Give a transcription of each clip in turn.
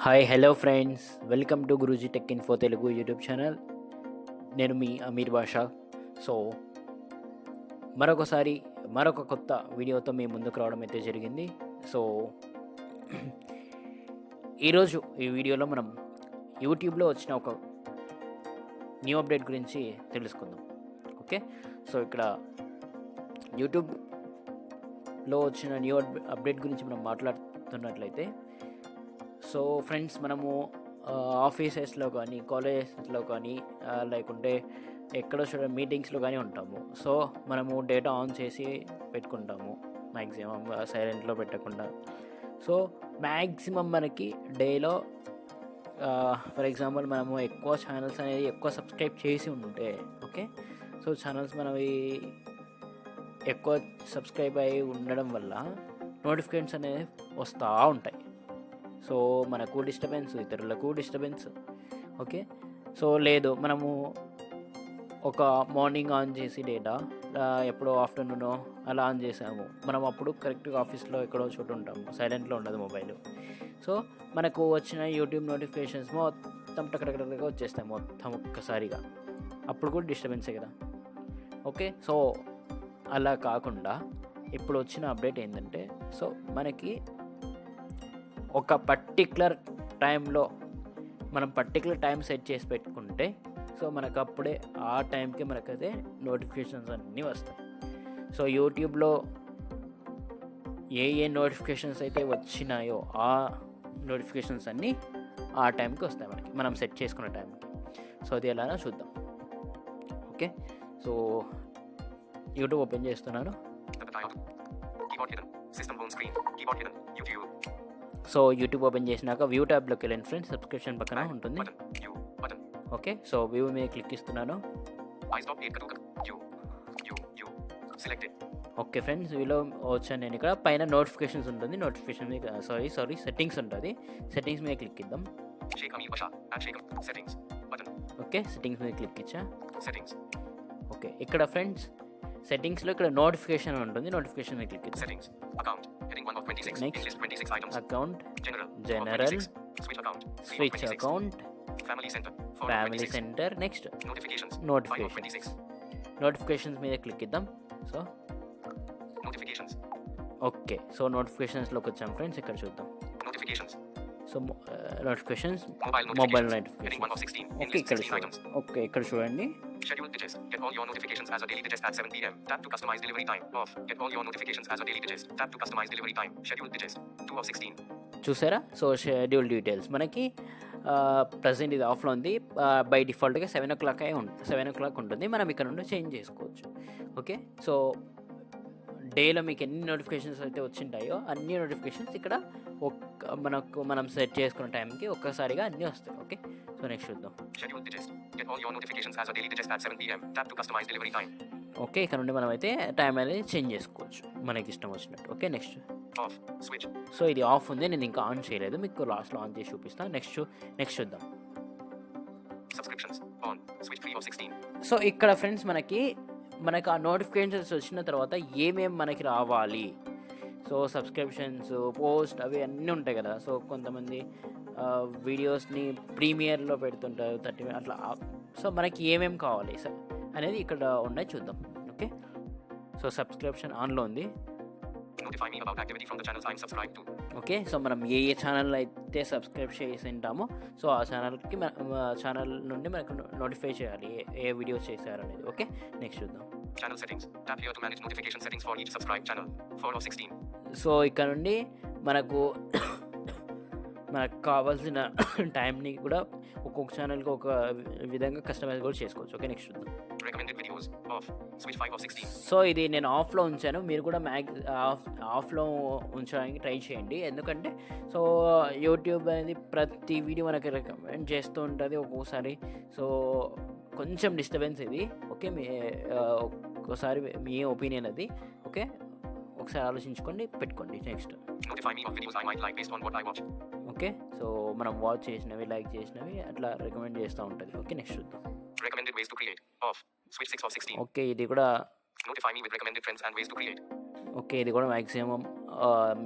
Hi hello friends, welcome to Guruji tech info Telugu YouTube channel. నేను మీ అమీర్ బాషా. So మరొకసారి మరొక కొత్త వీడియోతో మీ ముందుకు రావడం అయితే జరిగింది. సో ఈరోజు ఈ వీడియోలో మనం యూట్యూబ్లో వచ్చిన ఒక న్యూ అప్డేట్ గురించి తెలుసుకుందాం. ఓకే, సో ఇక్కడ యూట్యూబ్లో వచ్చిన న్యూ అప్డేట్ గురించి మనం మాట్లాడుతున్నట్లయితే, సో ఫ్రెండ్స్, మనము ఆఫీసెస్లో కానీ కాలేజెస్లో కానీ లేకుంటే ఎక్కడో మీటింగ్స్లో కానీ ఉంటాము. సో మనము డేటా ఆన్ చేసి పెట్టుకుంటాము, మ్యాక్సిమం సైలెంట్లో పెట్టకుండా. సో మ్యాక్సిమం మనకి డేలో ఫర్ ఎగ్జాంపుల్ మనము ఎక్కువ ఛానల్స్ అనేది ఎక్కువ సబ్స్క్రైబ్ చేసి ఉంటే, ఓకే, సో ఛానల్స్ మనవి ఎక్కువ సబ్స్క్రైబ్ అయి ఉండడం వల్ల నోటిఫికేషన్స్ అనేవి వస్తూ ఉంటాయి. సో మనకు డిస్టర్బెన్స్, ఇతరులకు డిస్టర్బెన్స్. ఓకే, సో లేదు మనము ఒక మార్నింగ్ ఆన్ చేసి డేటా ఎప్పుడో ఆఫ్టర్నూన్ అలా ఆన్ చేసాము, మనం అప్పుడు కరెక్ట్గా ఆఫీస్లో ఎక్కడో చోటు ఉంటాము, సైలెంట్లో ఉండదు మొబైల్. సో మనకు వచ్చిన యూట్యూబ్ నోటిఫికేషన్స్ మొత్తం టక్కడగా వచ్చేస్తాయి మొత్తం ఒక్కసారిగా, అప్పుడు కూడా డిస్టర్బెన్సే కదా. ఓకే, సో అలా కాకుండా ఇప్పుడు వచ్చిన అప్డేట్ ఏంటంటే, సో మనకి ఒక పర్టిక్యులర్ టైంలో మనం పర్టిక్యులర్ టైం సెట్ చేసి పెట్టుకుంటే, సో మనకు అప్పుడే ఆ టైంకి మనకైతే నోటిఫికేషన్స్ అన్నీ వస్తాయి. సో యూట్యూబ్లో ఏ నోటిఫికేషన్స్ అయితే వచ్చినాయో ఆ నోటిఫికేషన్స్ అన్నీ ఆ టైంకి వస్తాయి మనకి, మనం సెట్ చేసుకున్న టైంకి. సో అది ఎలానో చూద్దాం. ఓకే, సో యూట్యూబ్ ఓపెన్ చేస్తున్నాను. సో యూట్యూబ్ ఓపెన్ చేసినాక వ్యూ ట్యాబ్లోకి వెళ్ళండి ఫ్రెండ్స్, సబ్స్క్రిప్షన్ పక్కన ఉంటుంది. ఓకే, సో వ్యూ మీద క్లిక్ ఇస్తున్నాను. ఓకే ఫ్రెండ్స్, వ్యూలో వచ్చాను నేను. ఇక్కడ పైన నోటిఫికేషన్స్ ఉంటుంది, నోటిఫికేషన్ మీద సారీ సెట్టింగ్స్ ఉంటుంది. సెట్టింగ్స్ మీద క్లిక్ ఇద్దాం. ఓకే, సెట్టింగ్స్ మీద క్లిక్ ఇచ్చా. ఓకే, ఇక్కడ ఫ్రెండ్స్ సెట్టింగ్స్లో ఇక్కడ నోటిఫికేషన్ ఉంటుంది, నోటిఫికేషన్ మీద క్లిక్ ఇద్దాం. Next account, general, switch account, family centre, next notifications మీద క్లిక్ ఇద్దాం. సో ఓకే, సో నోటిఫికేషన్స్లోకి వచ్చాం ఫ్రెండ్స్. ఇక్కడ చూద్దాం. So notifications, mobile notification. Okay, ఇక్కడ చూడండి. Scheduled digits. Get all your notifications as a daily digest at 7 p.m. Tap to customize delivery time. Off. Get all your notifications as a daily digest. Tap to customize delivery time. Scheduled digits. 2 of 16. చూసారా? So schedule details మనకి present ఇది ఆఫ్లో ఉంది. By డిఫాల్ట్గా 7 o'clock ఉంటుంది. మనం ఇక్కడ నుండి చేంజ్ చేసుకోవచ్చు. ఓకే, సో డేలో మీకు ఎన్ని నోటిఫికేషన్స్ అయితే వచ్చింటాయో అన్ని నోటిఫికేషన్స్ ఇక్కడ మనం సెట్ చేసుకున్న టైంకి ఒక్కసారిగా అన్నీ వస్తాయి. ఓకే, సో నెక్స్ట్ చూద్దాం. Scheduled digits. Get all your notifications as a daily digest at 7 p.m. Tap to customize delivery time. Okay, ఇక్కడ నుండి మనం అయితే టైం అనేది చేంజ్ చేసుకోవచ్చు మనకి ఇష్టం వచ్చినట్టు. Okay, next Off. Switch. So ఇది ఆఫ్ ఉంది, నేను ఇంకా ఆన్ చేయలేదు, మీకు లాస్ట్లో ఆన్ చేసి చూపిస్తాను. నెక్స్ట్ చూద్దాం. Subscriptions. On. Switch 3 of 16. So ఇక్కడ ఫ్రెండ్స్ మనకి ఆ నోటిఫికేషన్స్ వచ్చిన తర్వాత ఏమేమి మనకి రావాలి, సో సబ్స్క్రిప్షన్స్, పోస్ట్ అవి అన్నీ ఉంటాయి కదా. సో కొంతమంది వీడియోస్ని ప్రీమియర్లో పెడుతుంటారు 30 అట్లా. సో మనకి ఏమేమి కావాలి అనేది ఇక్కడ ఉన్నాయి, చూద్దాం. ఓకే, సో సబ్స్క్రిప్షన్ ఆన్లో ఉంది. Notify me about activity from the channels I'm subscribed to. Okay, so మనం ఏ ఛానల్ అయితే సబ్స్క్రైబ్ చేసి ఉంటామో సో ఆ ఛానల్ నుండి మనకు నోటిఫై చేయాలి ఏ వీడియోస్ చేశారు అనేది. ఓకే, నెక్స్ట్ చూద్దాం. Channel settings. Tap here to manage notification settings for each subscribed channel. 4 of 16. So ఇక్కడ నుండి మనకు కావాల్సిన టైంని కూడా ఒక్కొక్క ఛానల్కి ఒక విధంగా కస్టమైజ్ కూడా చేసుకోవచ్చు. ఓకే, నెక్స్ట్ చూద్దాం. Recommended videos. Off. Switch 5 of 16. So ఇది నేను ఆఫ్లో ఉంచాను, మీరు కూడా ఆఫ్లో ఉంచడానికి ట్రై చేయండి. ఎందుకంటే సో యూట్యూబ్ అనేది ప్రతి వీడియో మనకి రికమెండ్ చేస్తూ ఉంటుంది ఒక్కోసారి. సో కొంచెం డిస్టర్బెన్స్ ఇది. ఓకే, ఒక్కోసారి మీ ఒపీనియన్ అది. ఓకే, ఒకసారి ఆలోచించుకోండి, పెట్టుకోండి. Next Notify me of videos I might like based on what I watch. Okay, so మనం వాచ్ చేసినవి, లైక్ చేసినవి అట్లా రికమెండ్ చేస్తూ ఉంటుంది. ఓకే, నెక్స్ట్ చూద్దాం. Recommended ways to create. Off. Switch 6 of 16. Okay, ఇది కూడా Notify me with recommended trends and ways to create. Okay, ఇది కూడా మ్యాక్సిమం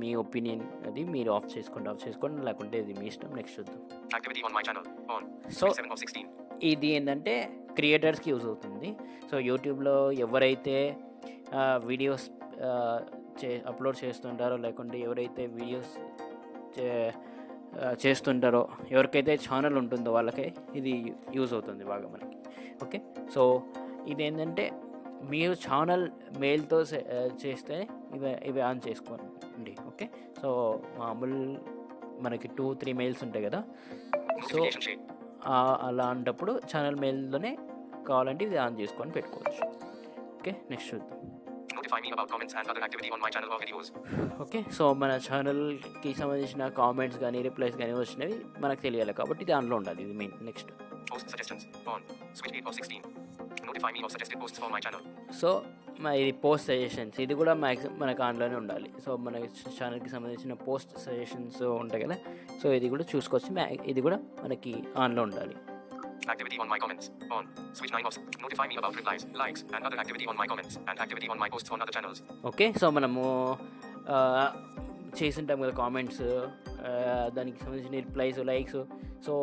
మీ ఒపీనియన్, అది మీరు ఆఫ్ చేసుకోండి, లేకుంటే ఇది మీ ఇష్టం. నెక్స్ట్ చూద్దాం. Activity on my channel. On. So, Switch 7 of 16. ఇది ఏంటంటే క్రియేటర్స్కి యూజ్ అవుతుంది. సో యూట్యూబ్లో ఎవరైతే వీడియోస్ అప్లోడ్ చేస్తుంటారో, లేకుంటే ఎవరైతే వీడియోస్ చేస్తుంటారో, ఎవరికైతే ఛానల్ ఉంటుందో వాళ్ళకే ఇది యూజ్ అవుతుంది బాగా మనకి. ఓకే, సో ఇదేంటంటే మీరు ఛానల్ మెయిల్తో చేస్తే ఇవి ఆన్ చేసుకోండి. ఓకే, సో మామూలు మనకి 2-3 మెయిల్స్ ఉంటాయి కదా. So Notification shade. అలాంటప్పుడు ఛానల్ మెయిల్లోనే కావాలంటే ఇది ఆన్ చేసుకొని పెట్టుకోవచ్చు. ఓకే, నెక్స్ట్ చూద్దాం. Notify me about comments and other activity on my channel or videos. Okay, so మన ఛానల్కి సంబంధించిన కామెంట్స్ కానీ రిప్లైస్ కానీ వచ్చినవి మనకు తెలియాలి కాబట్టి ఇది ఆన్లో ఉండాలి. ఇది main. Next Post suggestions. On. Switch 8 of 16. Notify me of suggested posts for my channel. So ఇది పోస్ట్ సజెషన్స్, ఇది కూడా మ్యాక్సిమం మనకు ఆన్లోనే ఉండాలి. సో మన ఛానల్కి సంబంధించిన పోస్ట్ సజెషన్స్ ఉంటాయి కదా, సో ఇది కూడా చూసుకోవచ్చు. ఇది కూడా మనకి ఆన్లో ఉండాలి. Activity on my comments. On. Switch 9 of. Notify me about replies, likes, and other activity on my comments and activity on my posts on other channels. Okay, so మనము చేసింటాం కదా కామెంట్స్, దానికి సంబంధించిన రిప్లైస్, లైక్స్, సో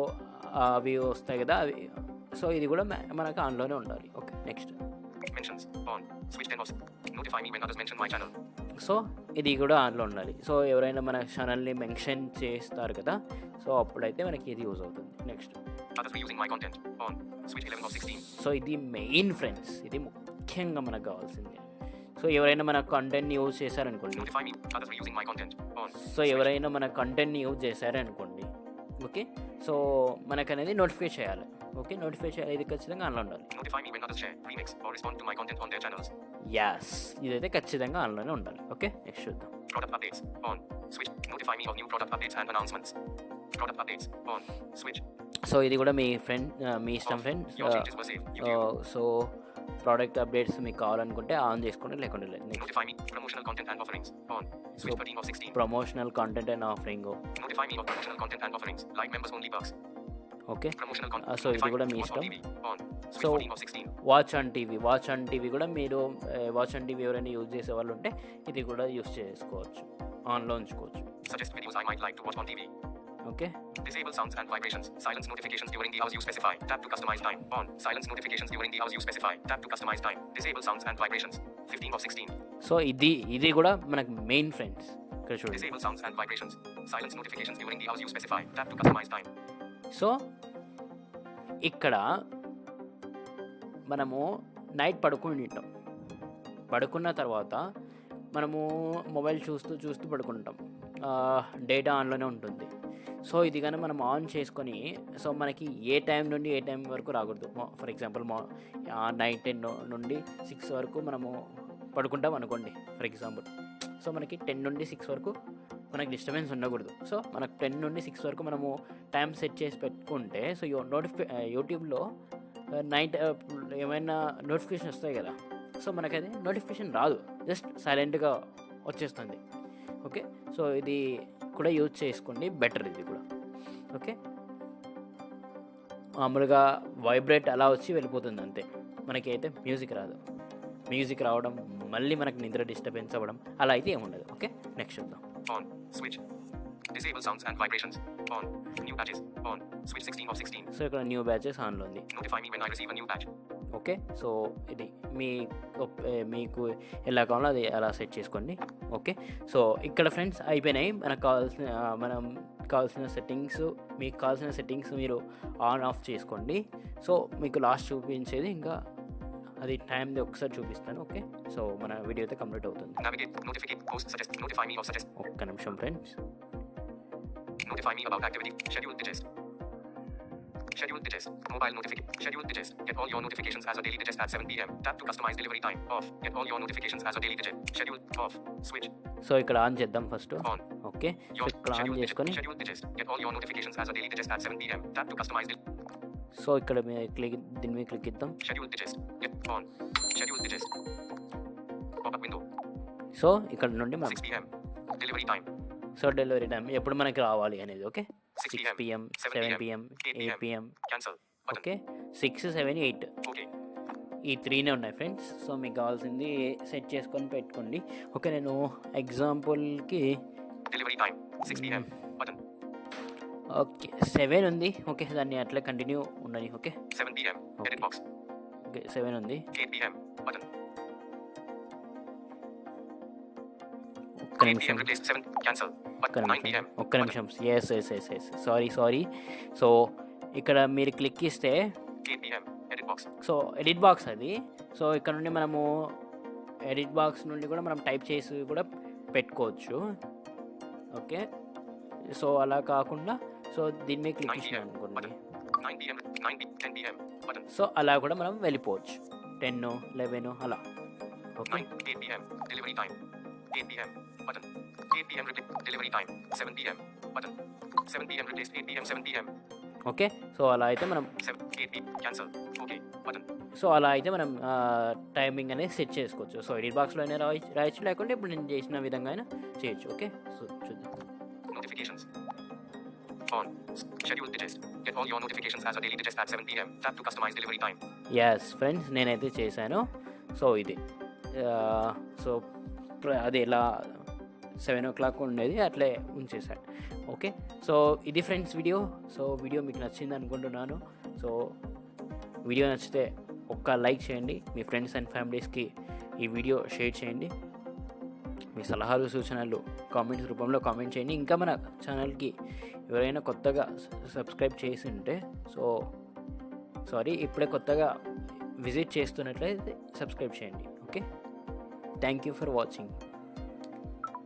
అవి వస్తాయి కదా అవి. So ఇది కూడా మనకు ఆన్లోనే ఉండాలి. Okay, next Mentions. On. Switch 10 of. Notify me when others mention my channel. So ఇది కూడా ఆన్లో ఉండాలి. సో ఎవరైనా మన ఛానల్ని మెన్షన్ చేస్తారు కదా, సో అప్పుడైతే మనకి ఇది యూజ్ అవుతుంది. Next Others reusing my content. On. Switch 11 of 16. So ఇది మెయిన్ ఫ్రెండ్స్, ఇది ముఖ్యంగా మనకు కావాల్సింది. సో ఎవరైనా మన కంటెంట్ని యూజ్ చేశారనుకోండి, Notify me. Others reusing my content. On. So ఎవరైనా మన కంటెంట్ని యూజ్ చేశారనుకోండి, ఓకే, సో మనకు అనేది నోటిఫై చేయాలి. ఓకే, నోటిఫై చేయాలి, ఇది ఖచ్చితంగా ఆన్లో ఉండాలి. Notify me when others share, remix, or respond to my content on their channels. Yes, ఇదైతే ఖచ్చితంగా ఆన్లోనే ఉండాలి. ఓకే, నెక్స్ట్ చూద్దాం. Product updates. On. Switch. Notify me of new product updates and announcements. Product updates. On. Switch. So ఇది కూడా మీ మీ ఇష్టం friends. Your changes were saved. YouTube. So product updates మీకు కావాలనుకుంటే ఆన్ చేసుకోండి, లేకుంటే లేదు. Next Notify me. Promotional content and offerings. On. Switch 13 of 16. Promotional content and offering. Notify me of promotional content and offerings, like members only perks. Okay, Promotional content. So ఇది కూడా మీ ఇష్టం. On. Switch So, 14 of 16. Watch on TV కూడా మీరు watch on TV ఎవరైనా use చేసే వాళ్ళు ఉంటే ఇది కూడా యూజ్ చేసుకోవచ్చు, ఆన్లో ఉంచుకోవచ్చు. Suggest videos I might like to watch on TV. Okay, Disable sounds and vibrations. Silence notifications during the hours you specify. Tap to customize time. On. Silence notifications during the hours you specify. Tap to customize time. Disable sounds and vibrations. 15 of 16. So ఇది కూడా మనకు main friends. ఇక్కడ చూడండి. Disable sounds and vibrations. Silence notifications during the hours you specify. Tap to customize time. So ఇక్కడ మనము night పడుకున్న తర్వాత మనము మొబైల్ చూస్తూ పడుకుంటాం, డేటా ఆన్లోనే ఉంటుంది. సో ఇది కానీ మనం ఆన్ చేసుకొని, సో మనకి ఏ టైం నుండి ఏ టైం వరకు రాకూడదు. ఫర్ ఎగ్జాంపుల్ నైట్ 10 నుండి 6 వరకు మనము పడుకుంటాం అనుకోండి ఫర్ ఎగ్జాంపుల్. సో మనకి 10 నుండి 6 వరకు మనకి డిస్టర్బెన్స్ ఉండకూడదు. సో మనకు 10 నుండి 6 వరకు మనము టైం సెట్ చేసి పెట్టుకుంటే, సో యూట్యూబ్లో నైట్ ఏమైనా నోటిఫికేషన్ వస్తాయి కదా, సో మనకి అది నోటిఫికేషన్ రాదు, జస్ట్ సైలెంట్గా వచ్చేస్తుంది. ఓకే, సో ఇది కూడా యూజ్ చేసుకోండి, బెటర్ ఇది కూడా. ఓకే, మామూలుగా వైబ్రేట్ అలా వచ్చి వెళ్ళిపోతుంది అంతే, మనకి అయితే మ్యూజిక్ రాదు. మ్యూజిక్ రావడం, మళ్ళీ మనకి నిద్ర డిస్టర్బెన్స్ అవ్వడం అలా అయితే ఏముండదు. ఓకే, నెక్స్ట్ చూద్దాం. On. Switch. Disable sounds and vibrations. On. New badges. On. Switch 16 of 16. So ఇక్కడ న్యూ బ్యాచెస్ ఆన్లో ఉంది. Notify me when I receive a new badge. Okay, so ఇది మీకు ఎలా కావాలో అది అలా సెట్ చేసుకోండి. ఓకే, సో ఇక్కడ ఫ్రెండ్స్ అయిపోయినాయి మనం కావాల్సిన సెట్టింగ్స్. మీకు కావాల్సిన సెట్టింగ్స్ మీరు ఆన్ ఆఫ్ చేసుకోండి. సో మీకు లాస్ట్ చూపించేది ఇంకా అది టైంది ఒకసారి చూపిస్తాను. ఓకే, సో మన వీడియో అయితే కంప్లీట్ అవుతుంది. Navigate. Notificate. Post. Suggest. Notify me or suggest. ఒక్క నిమిషం friends. Notify me about activity. Schedule digest. Schedule digest. Mobile notification. Schedule digest. Get all your notifications as a daily digest at 7 p.m. Tap to customize delivery time. Off. Get all your notifications as a daily digest. Schedule. Off. Switch. So ఇక్కడ on చేద్దాం first. On. Okay, so Your ఇక్కడ on schedule చేసుకొని, digest. Schedule digest. Get all your notifications as a daily digest at 7 p.m. Tap to customize so ఇక్కడ దీని మీద click ఇద్దాం. schedule digest. Get on. Schedule digest. Pop-up window. So ఇక్కడ నుండి మనం 6 p.m. Delivery time. So delivery time ఎప్పుడు మనకి రావాలి అనేది. Okay, 6 6 PM, 7 PM, 8 PM. Cancel. Button. Okay, 6, 7, 8. Okay. ఈ 3నే ఉన్నాయి ఫ్రెండ్స్. సో మీకు కావాల్సింది సెట్ చేసుకొని పెట్టుకోండి. ఓకే, నేను ఎగ్జాంపుల్కి Delivery time 6 p.m. Button. Okay 7 ఉంది. ఓకే, దాన్ని అట్లా కంటిన్యూ ఉండని. Okay 7 p.m. Edit box. Okay 7 ఉంది. 8 p.m. Button. ఒక్క 8 నిమిషం, p.m. Replace 7. Cancel. ఒక్క Button. 9 నిమిషం, p.m. ఒక్క నిమిషం. Yes sorry. సో ఇక్కడ మీరు క్లిక్ ఇస్తే 8 p.m. Edit box. So edit box అది. సో ఇక్కడ నుండి మనము ఎడిట్ బాక్స్ నుండి కూడా మనం టైప్ చేసి కూడా పెట్టుకోవచ్చు. ఓకే, సో అలా కాకుండా సో దీని మీద క్లిక్ చేసినాం అనుకోండి, 9 p.m. 10 p.m. Button. సో అలా కూడా మనం వెళ్ళిపోవచ్చు. 10, 11 అలా. Okay 8 p.m. Delivery time 8 p.m. Button. 8 p.m. Delivery time 7 p.m. Button. 7 p.m. Replace 8 p.m. 7 p.m. Okay, so అలా అయితే మనం 8 p.m. Cancel. Okay. Button. So అలా అయితే మనం టైమింగ్ అనేది సెట్ చేసుకోవచ్చు. సో ఎడిట్ బాక్స్లో అయినా రాయొచ్చు, లేకుంటే ఇప్పుడు నేను చేసిన విధంగా అయినా చేయొచ్చు. ఓకే, సో చూద్దాం. Notifications. On. Scheduled digest. Get all your notifications as a daily digest at 7 p.m. Tap to customize delivery time. Yes friends, నేనైతే చేశాను. సో ఇది సో అది ఎలా 7 o'clock ఉండేది అట్లే ఉంచేసాను. ఓకే, సో ఇది ఫ్రెండ్స్ వీడియో. సో వీడియో మీకు నచ్చింది అనుకుంటున్నాను. సో వీడియో నచ్చితే ఒక్క లైక్ చేయండి, మీ ఫ్రెండ్స్ అండ్ ఫ్యామిలీస్కి ఈ వీడియో షేర్ చేయండి, మీ సలహాలు సూచనలు కామెంట్స్ రూపంలో కామెంట్ చేయండి. ఇంకా మన ఛానల్కి ఎవరైనా కొత్తగా సబ్స్క్రైబ్ చేసి ఉంటే ఇప్పుడే కొత్తగా విజిట్ చేస్తున్నట్లయితే సబ్స్క్రైబ్ చేయండి. Okay, thank you for watching.